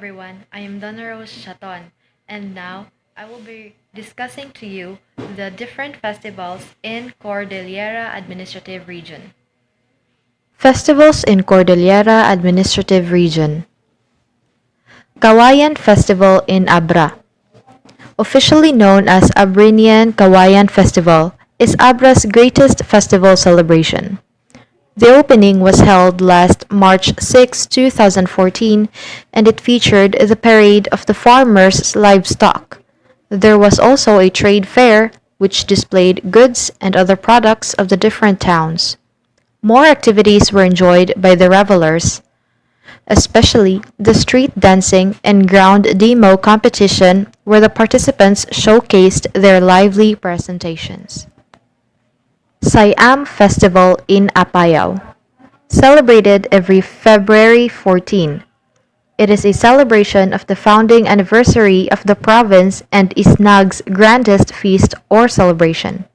everyone. I am Donna Rose Chaton, and now I will be discussing to you the different festivals in Cordillera Administrative Region. Festivals in Cordillera Administrative Region. Kawayan Festival in Abra. Officially known as Abrinian Kawayan Festival, is Abra's greatest festival celebration. The opening was held last March 6, 2014, and it featured the parade of the farmers' livestock. There was also a trade fair, which displayed goods and other products of the different towns. More activities were enjoyed by the revelers, especially the street dancing and ground demo competition where the participants showcased their lively presentations. Siam Festival in Apayao. Celebrated every February 14. It is a celebration of the founding anniversary of the province and Isnag's grandest feast or celebration.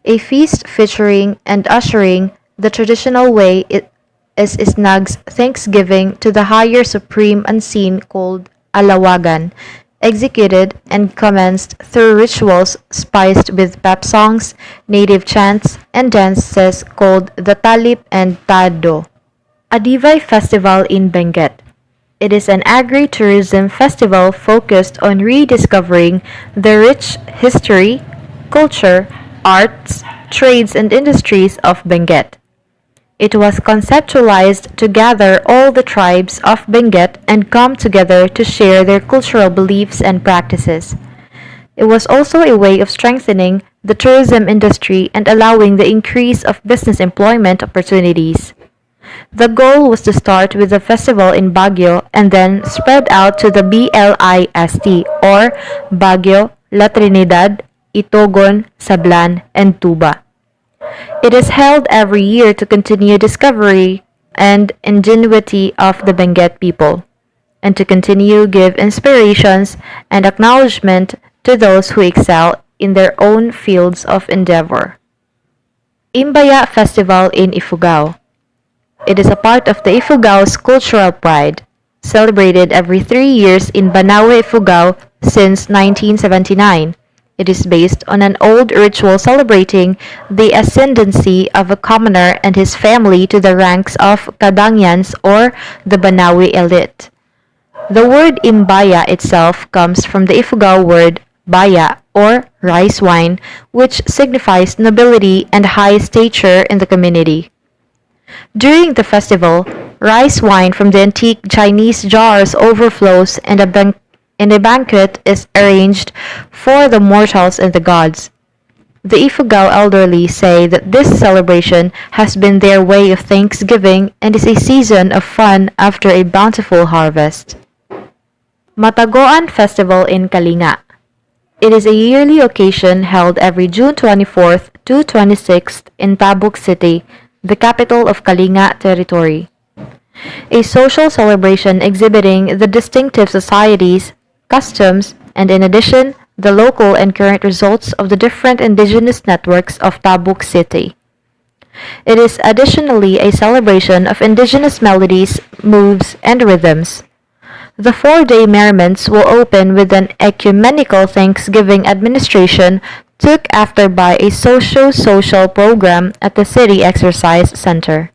A feast featuring and ushering the traditional way it is Isnag's thanksgiving to the higher supreme unseen called Alawagan, executed and commenced through rituals spiced with pep songs, native chants, and dances called the Talip and Tado. Adivay Festival in Benguet. It is an agri-tourism festival focused on rediscovering the rich history, culture, arts, trades, and industries of Benguet. It was conceptualized to gather all the tribes of Benguet and come together to share their cultural beliefs and practices. It was also a way of strengthening the tourism industry and allowing the increase of business employment opportunities. The goal was to start with the festival in Baguio and then spread out to the BLIST or Baguio, La Trinidad, Itogon, Sablan, and Tuba. It is held every year to continue discovery and ingenuity of the Benguet people, and to continue give inspirations and acknowledgement to those who excel in their own fields of endeavor. Imbaya Festival in Ifugao. It is a part of the Ifugao's cultural pride, celebrated every 3 years in Banawe, Ifugao since 1979. It is based on an old ritual celebrating the ascendancy of a commoner and his family to the ranks of Kadangyans or the Banawi elite. The word Imbaya itself comes from the Ifugao word baya or rice wine, which signifies nobility and high stature in the community. During the festival, rice wine from the antique Chinese jars overflows and a banquet is arranged for the mortals and the gods. The Ifugao elderly say that this celebration has been their way of thanksgiving and is a season of fun after a bountiful harvest. Matagoan Festival in Kalinga. It is a yearly occasion held every June 24th to 26th in Tabuk City, the capital of Kalinga Territory. A social celebration exhibiting the distinctive societies, customs, and in addition, the local and current results of the different indigenous networks of Tabuk City. It is additionally a celebration of indigenous melodies, moves, and rhythms. The 4-day merriments will open with an ecumenical Thanksgiving administration took after by a socio-social program at the City Exercise Center.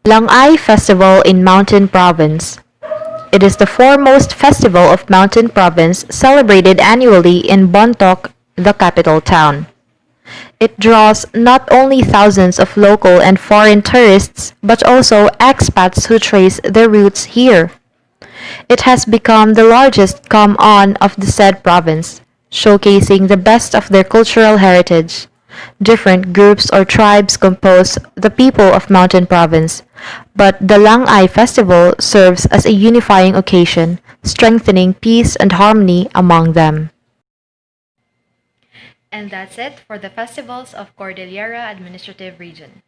Langay Festival in Mountain Province. It is the foremost festival of Mountain Province celebrated annually in Bontoc, the capital town. It draws not only thousands of local and foreign tourists, but also expats who trace their roots here. It has become the largest come-on of the said province, showcasing the best of their cultural heritage. Different groups or tribes compose the people of Mountain Province, but the Langay Festival serves as a unifying occasion, strengthening peace and harmony among them. And that's it for the festivals of Cordillera Administrative Region.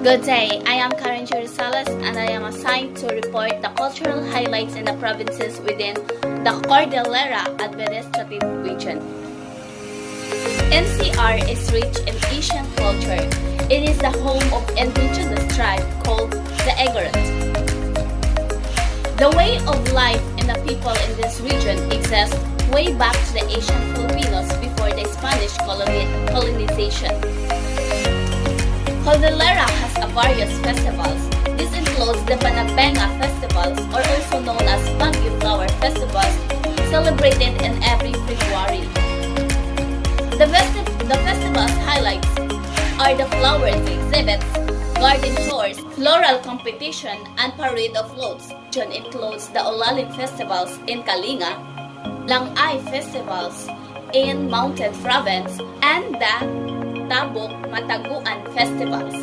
Good day, I am Karen Rosales and I am assigned to report the cultural highlights in the provinces within the Cordillera Administrative Region. NCR is rich in Asian culture. It is the home of indigenous tribe called the Igorot. The way of life in the people in this region exists way back to the Asian Filipinos before the Spanish colonization. Cordillera has a various festivals. This includes the Banabenga festivals, or also known as Baguio Flower Festivals, celebrated in every February. The festival's highlights are the flowers exhibits, garden tours, floral competition, and parade of floats. It includes the Olalim festivals in Kalinga, Langay festivals in Mountain Province, and the Tabuk Mataguan festivals.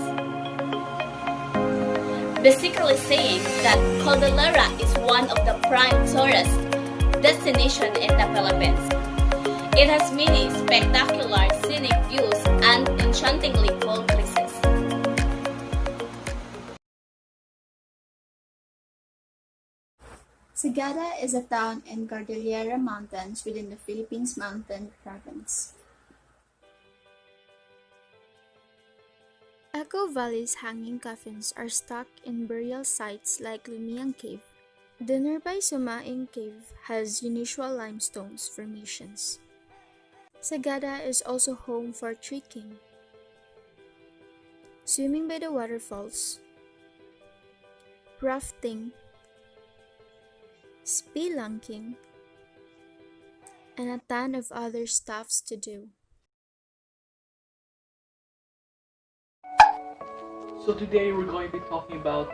Basically saying that Cordillera is one of the prime tourist destinations in the Philippines. It has many spectacular scenic views and enchantingly cool places. Sagada is a town in Cordillera Mountains within the Philippines Mountain Province. Echo Valley's hanging coffins are stuck in burial sites like Lumiang Cave. The nearby Sumaing Cave has unusual limestone formations. Sagada is also home for trekking, swimming by the waterfalls, rafting, spelunking, and a ton of other stuffs to do. So today we're going to be talking about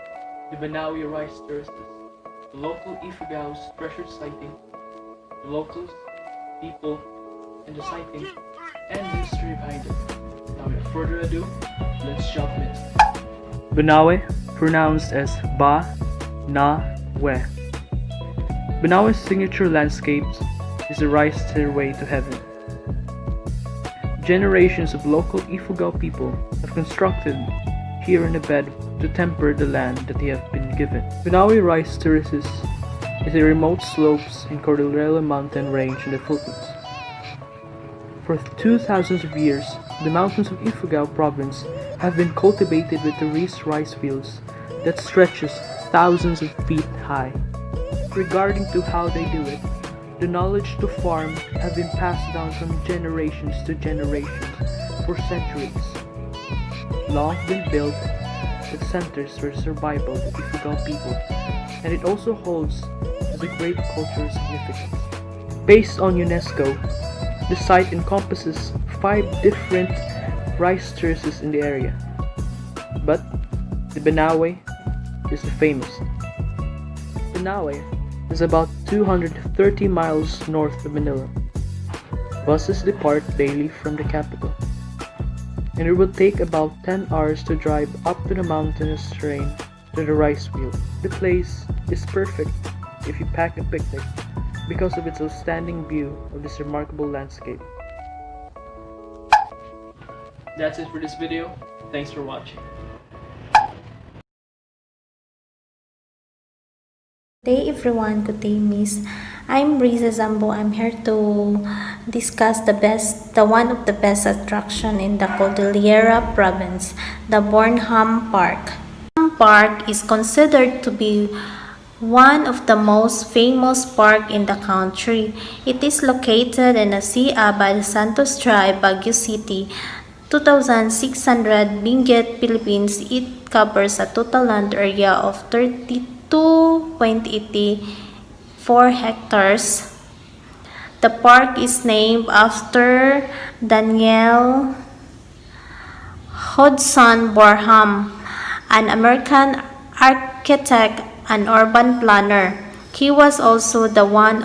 the Banawi rice terraces, the local Ifugao's treasured sighting, the locals, people, and the sighting, and the history behind it. Now without further ado, let's jump in. Banawe, pronounced as Ba-na-we. Banawe's signature landscapes is the rice stairway to heaven. Generations of local Ifugao people have constructed here in the bed to temper the land that they have been given. Banawe rice terraces is a remote slopes in Cordillera mountain range in the Philippines. For 2,000 of years, the mountains of Ifugao province have been cultivated with the rice fields that stretches thousands of feet high. Regarding to how they do it, the knowledge to farm have been passed down from generations to generations for centuries. Law have been built that centers for survival of Ifugao people, and it also holds as a great cultural significance. Based on UNESCO, the site encompasses 5 different rice terraces in the area, but the Banawe is the famous. Banawe is about 230 miles north of Manila. Buses depart daily from the capital, and it will take about 10 hours to drive up to the mountainous terrain to the rice field. The place is perfect if you pack a picnic because of its outstanding view of this remarkable landscape. That's it for this video. Thanks for watching. Hey everyone, good day miss. I'm Riza Zambo. I'm here to discuss the one of the best attraction in the Cordillera province, the Bornham Park. Bornham Park is considered to be one of the most famous park in the country. It is located in the Siaba de Santos Tribe, Baguio City, 2,600 Benguet, Philippines. It covers a total land area of 32.84 hectares. The park is named after Daniel Hudson Bornham, an American architect and urban planner. He was also the one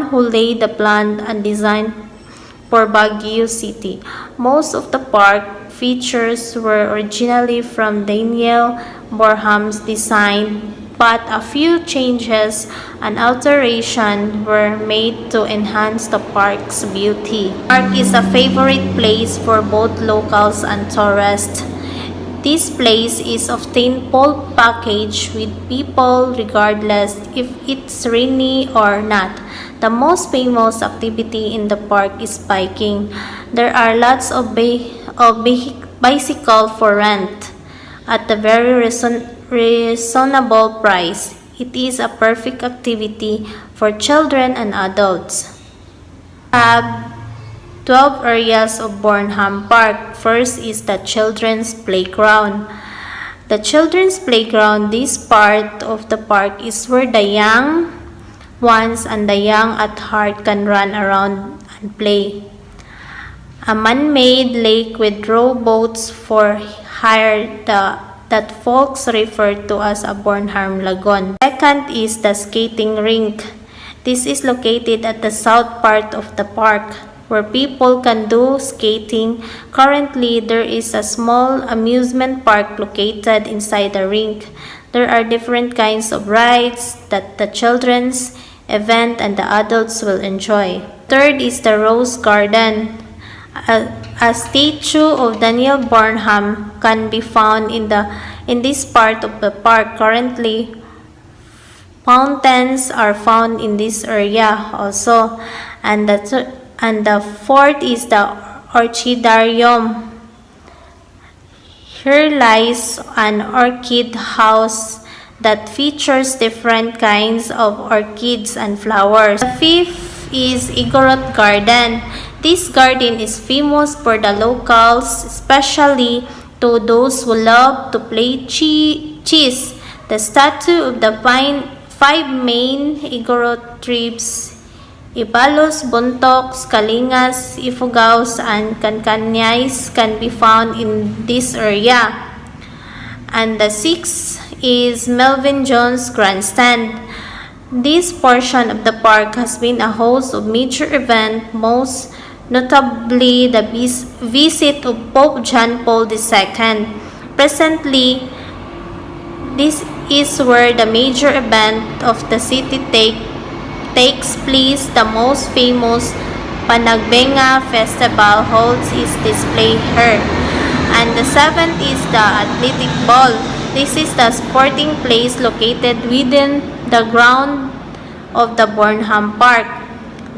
who laid the plan and design for Baguio City. Most of the park features were originally from Daniel Bornham's design, but a few changes and alterations were made to enhance the park's beauty. The park is a favorite place for both locals and tourists. This place is often full packaged with people regardless if it's rainy or not. The most famous activity in the park is biking. There are lots of bicycle for rent at a very reasonable price. It is a perfect activity for children and adults. We have 12 areas of Bornham Park. First is the children's playground. The children's playground, this part of the park is where the young ones and the young at heart can run around and play. A man-made lake with rowboats for hire that folks refer to as a Bornham Lagoon. Second is the skating rink. This is located at the south part of the park, where people can do skating. Currently, there is a small amusement park located inside the rink. There are different kinds of rides that the children's event and the adults will enjoy. Third is the Rose Garden. A statue of Daniel Bornham can be found in this part of the park. Currently, fountains are found in this area also. And the fourth is the Orchidarium. Here lies an orchid house that features different kinds of orchids and flowers. The fifth is Igorot Garden. This garden is famous for the locals, especially to those who love to play chess. The statue of the five main Igorot tribes, Ibalos, Buntoks, Kalingas, Ifugaos, and Kankanyais, can be found in this area. And the sixth is Melvin Jones Grandstand. This portion of the park has been a host of major events, most notably the visit of Pope John Paul II. Presently, this is where the major event of the city takes place. The most famous Panagbenga Festival holds its display here. And the seventh is the Athletic Ball. This is the sporting place located within the ground of the Bornham Park.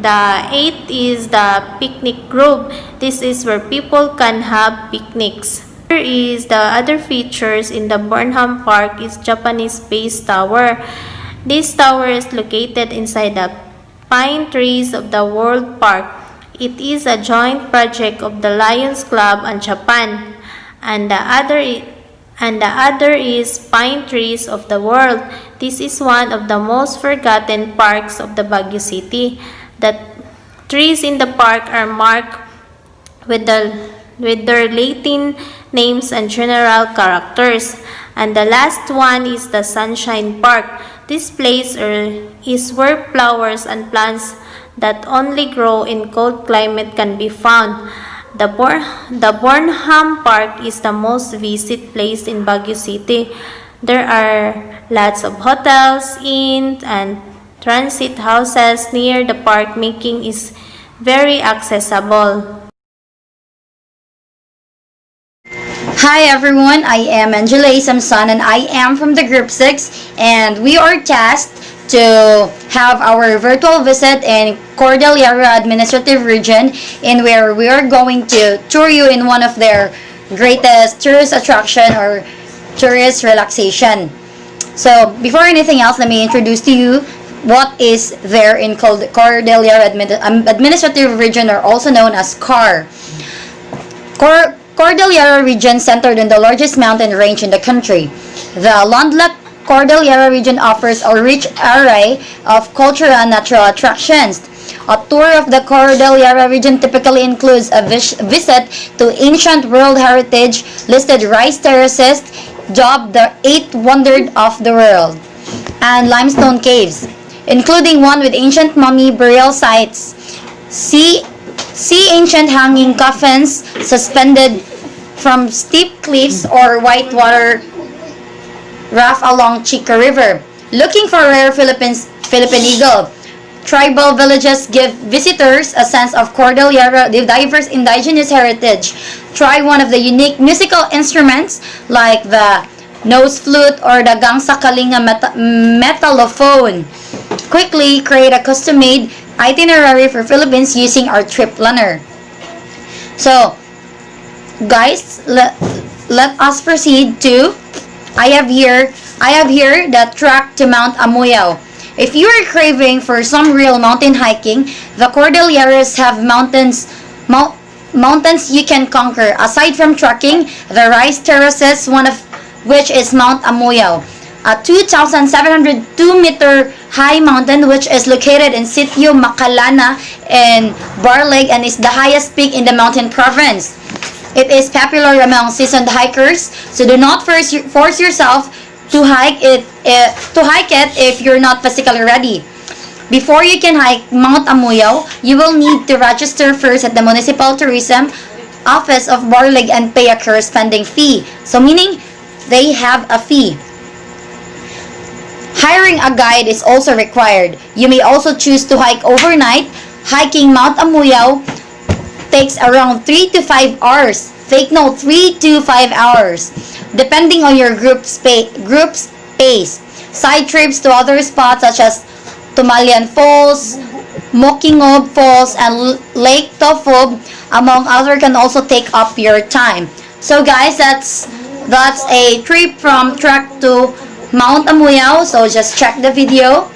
The eighth is the Picnic Grove. This is where people can have picnics. Here is the other features in the Bornham Park is Japanese Space Tower. This tower is located inside the pine trees of the World Park. It is a joint project of the Lions Club and Japan, and the other is Pine Trees of the World. This is one of the most forgotten parks of the Baguio City. The trees in the park are marked with their Latin names and general characters. And the last one is the Sunshine Park. This place is where flowers and plants that only grow in cold climate can be found. The Bornham Park is the most visited place in Baguio City. There are lots of hotels, inns, and transit houses near the park, making it very accessible. Hi everyone, I am Angela Samson and I am from the Group 6 and we are tasked to have our virtual visit in Cordillera Administrative Region, in where we are going to tour you in one of their greatest tourist attraction or tourist relaxation. So before anything else, let me introduce to you what is there in Cordillera Administrative Region, or also known as CAR. Cordillera region centered in the largest mountain range in the country. The landlocked Cordillera region offers a rich array of cultural and natural attractions. A tour of the Cordillera region typically includes a visit to ancient World Heritage listed rice terraces, dubbed the 8th wonder of the world, and limestone caves, including one with ancient mummy burial sites. See ancient hanging coffins suspended from steep cliffs or whitewater raft along Chica River. Looking for rare Philippine eagle. Tribal villages give visitors a sense of Cordillera diverse indigenous heritage. try one of the unique musical instruments like the nose flute or the gangsa kalinga metallophone. Quickly create a custom-made itinerary for Philippines using our trip planner. So, guys, let us proceed to I have here the track to Mount Amuyao. If you are craving for some real mountain hiking, the Cordilleras have mountains you can conquer. Aside from trekking, the rice terraces, one of which is Mount Amuyao, a 2,702-meter high mountain which is located in Sitio Macalana in Barleg and is the highest peak in the mountain province. It is popular among seasoned hikers, so do not force yourself to hike it if you're not physically ready. Before you can hike Mount Amuyao, you will need to register first at the Municipal Tourism Office of Barleg and pay a corresponding fee. So meaning they have a fee. Hiring a guide is also required. You may also choose to hike overnight. Hiking Mount Amuyao takes around 3 to 5 hours. Take note, 3 to 5 hours, depending on your group's pace. Side trips to other spots such as Tumalian Falls, Mokingob Falls, and Lake Tofob, among others, can also take up your time. So guys, that's a trip from Trek to Mount Amuyao. So just check the video.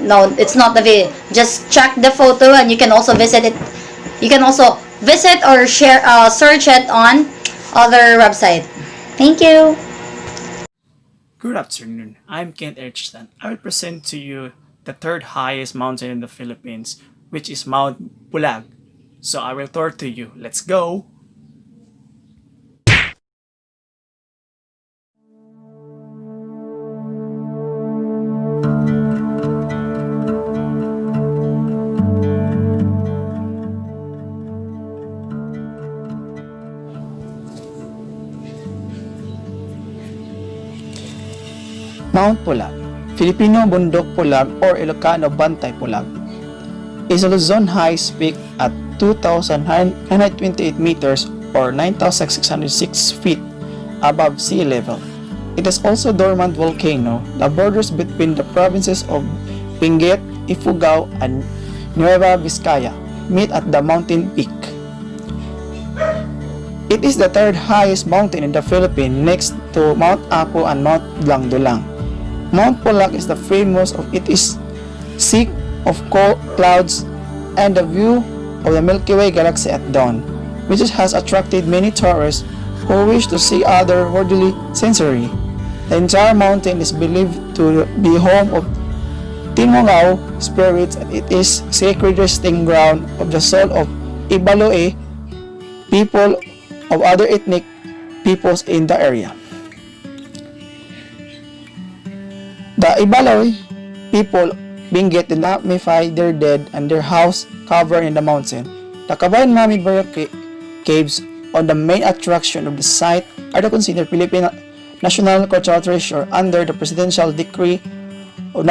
No, it's not the video. Just check the photo, and you can also visit it. You can also visit or share, search it on other website. Thank you. Good afternoon. I'm Kent Erchstan. I will present to you the third highest mountain in the Philippines, which is Mount Pulag. So I will tour to you. Let's go! Mount Pulag, Filipino Bundok Pulag or Ilocano Bantay Pulag, is a Luzon Heights peak at 2,928 meters or 9,606 feet above sea level. It is also a dormant volcano. The borders between the provinces of Benguet, Ifugao, and Nueva Vizcaya meet at the mountain peak. It is the third highest mountain in the Philippines next to Mount Apo and Mount Langdulang. Mount Pulag is the famous of its sea of clouds and the view of the Milky Way galaxy at dawn, which has attracted many tourists who wish to see otherworldly scenery. The entire mountain is believed to be home of Timongao spirits, and it is sacred resting ground of the soul of Ibaloe, people of other ethnic peoples in the area. The Ibaloy people Benguet did not mummify their dead and their house covered in the mountain. The Kabayan Mami burial caves on the main attraction of the site are considered Philippine National Cultural Treasure under the Presidential Decree of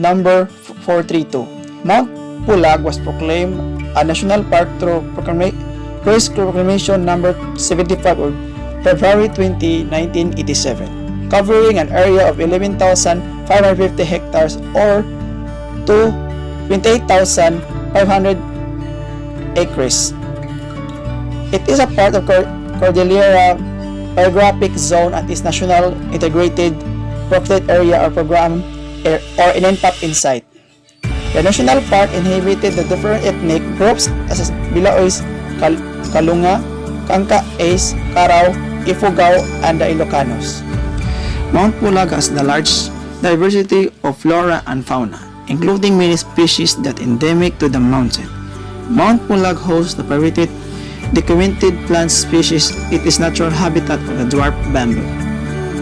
number 432. Mount Pulag was proclaimed a national park through Proclamation number 75 of February 20, 1987. Covering an area of 11,550 hectares or 28,500 acres. It is a part of Cordillera Orographic Zone and is National Integrated Protected Area or Program or NNPAP in site. The national park inhabited the different ethnic groups as Bilaoys, Kalunga, Kangka-Ace, Carao, Ifugao, and the Ilocanos. Mount Pulag has the large diversity of flora and fauna, including many species that endemic to the mountain. Mount Pulag hosts the protected documented plant species. It is natural habitat of the dwarf bamboo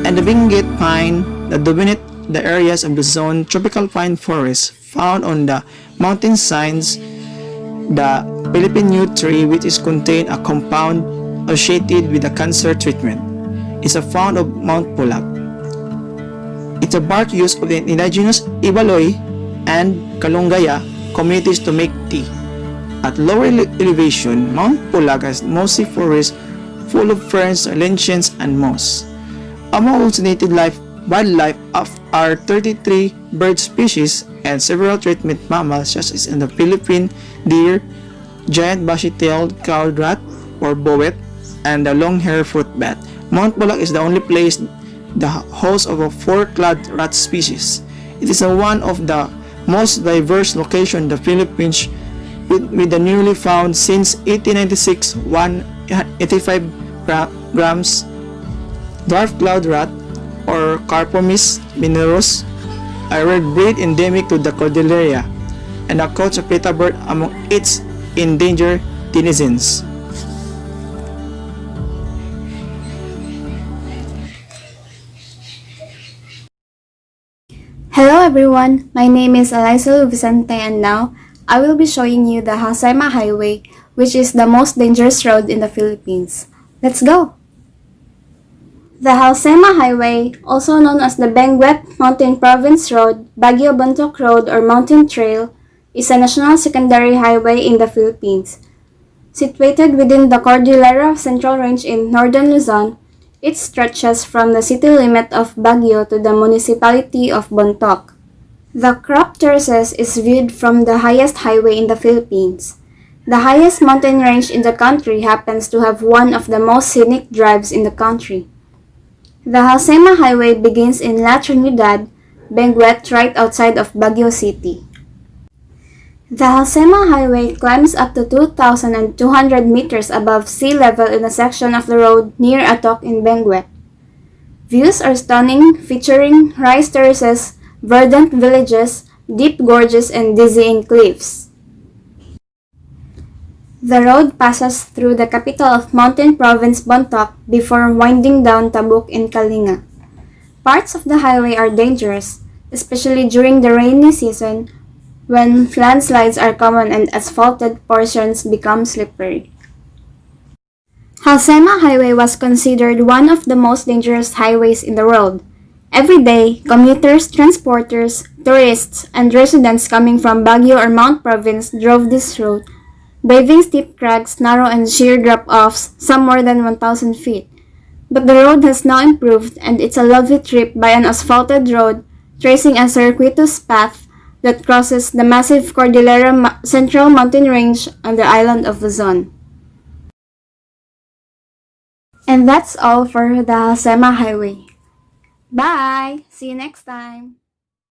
and the Benguet pine that dominate the areas of the zone. Tropical pine forests found on the mountain sides. The Philippine yew tree, which is contain a compound associated with the cancer treatment, is a found of Mount Pulag. It's a bark used of the indigenous Ibaloy and Kalungaya communities to make tea. At lower elevation, Mount Pulag has mostly forest full of ferns, lichens, and moss. Among its native wildlife are 33 bird species and several treatment mammals such as in the Philippine deer, giant bushy-tailed cow rat or bowet, and the long-haired fruit bat. Mount Pulag is the only place the host of a four-clawed rat species. It is one of the most diverse locations in the Philippines with the newly found since 1896 185 grams dwarf cloud rat or Carpomis minerus, a rare breed endemic to the Cordillera and a coach of preta bird among its endangered denizens. Hello everyone, my name is Eliza Vicente and now I will be showing you the Halsema Highway, which is the most dangerous road in the Philippines. Let's go! The Halsema Highway, also known as the Benguet Mountain Province Road, Baguio Bontoc Road or Mountain Trail, is a national secondary highway in the Philippines. Situated within the Cordillera Central Range in northern Luzon, it stretches from the city limit of Baguio to the municipality of Bontoc. The crop terraces is viewed from the highest highway in the Philippines. The highest mountain range in the country happens to have one of the most scenic drives in the country. The Halsema Highway begins in La Trinidad, Benguet, right outside of Baguio City. The Halsema Highway climbs up to 2,200 meters above sea level in a section of the road near Atok in Benguet. Views are stunning, featuring rice terraces, verdant villages, deep gorges, and dizzying cliffs. The road passes through the capital of Mountain Province Bontoc before winding down Tabuk in Kalinga. Parts of the highway are dangerous, especially during the rainy season when landslides are common and asphalted portions become slippery. Halsema Highway was considered one of the most dangerous highways in the world. Every day, commuters, transporters, tourists, and residents coming from Baguio or Mount Province drove this road, braving steep crags, narrow and sheer drop-offs, some more than 1,000 feet. But the road has now improved and it's a lovely trip by an asphalted road tracing a circuitous path that crosses the massive Cordillera Central Mountain Range on the island of Luzon. And that's all for the Halsema Highway. Bye! See you next time!